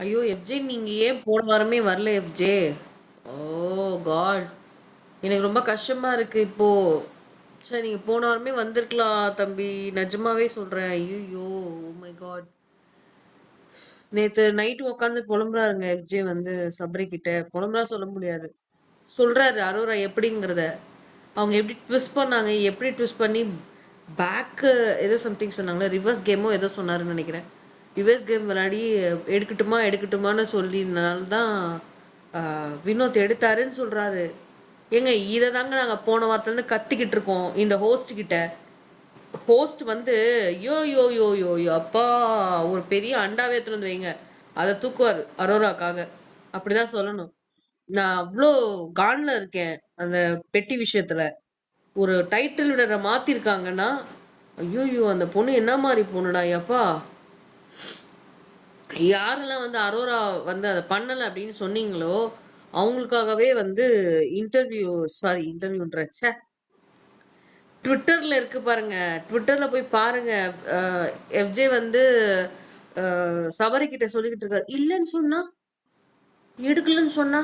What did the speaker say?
ஐயோ! எஃப்ஜே நீங்க ஏன் போன வாரமே வரல எஃப்ஜே? ஓ காட்! எனக்கு ரொம்ப கஷ்டமா இருக்கு இப்போ. ச்சே நீங்க போன வாரமே வந்திருக்கலாம் தம்பி. நிஜமாவே சொல்றேன். ஐய்யய்யோ! Oh my god! நேத்து நைட் உட்காந்து புலம்புறாருங்க எஃப்ஜே வந்து சபரி கிட்ட. புலம்புறா சொல்ல முடியாது. சொல்றாரு அரோரா எப்படிங்கிறத. அவங்க எப்படி ட்விஸ்ட் பண்ணாங்க, எப்படி ட்விஸ்ட் பண்ணி பேக் ஏதோ சம்திங் சொன்னாங்கல்ல, ரிவர்ஸ் கேமோ ஏதோ சொன்னாருன்னு நெனைக்கிறேன். ரிவர்ஸ் கேம் விளையாடி எடுக்கட்டுமா, எடுக்கட்டுமான்னு சொல்லினால தான் வினோத் எடுத்தாருன்னு சொல்றாரு. ஏங்க இத தாங்க நாங்க போன வாரத்துலருந்து கத்திக்கிட்டு இருக்கோம். இந்த ஹோஸ்ட் கிட்ட. ஹோஸ்ட் வந்து யோ யோ யோ யோ யோ அப்பா ஒரு பெரிய அண்டாவே எடுத்துட்டு வந்து வைங்க. அத தூக்குவாரு அரோராக்காக. அப்படிதான் சொல்லணும். நான் அவ்ளோ கான்ல இருக்கேன். அந்த பெட்டி விஷயத்துல. ஒரு டைட்டில் வினர மாத்திருக்காங்கன்னா, ஐய்யய்யோ! அந்த பொண்ணு என்ன மாரி பொண்ணுடா யப்பா! யாரெல்லாம் வந்து அரோரா வந்து அத பண்ணல அப்படின்னு சொன்னீங்களோ, அவங்களுக்காகவே வந்து இன்டர்வியூன்றேன். ச்சே! ட்விட்டர்ல இருக்கு பாருங்க. ட்விட்டர்ல போய் பாருங்க. அ எஃப்ஜே வந்து சபரி கிட்ட சொல்லிக்கிட்டு இருக்காரு. இல்லன்னு சொன்னா, எடுக்கலன்னு சொன்னா.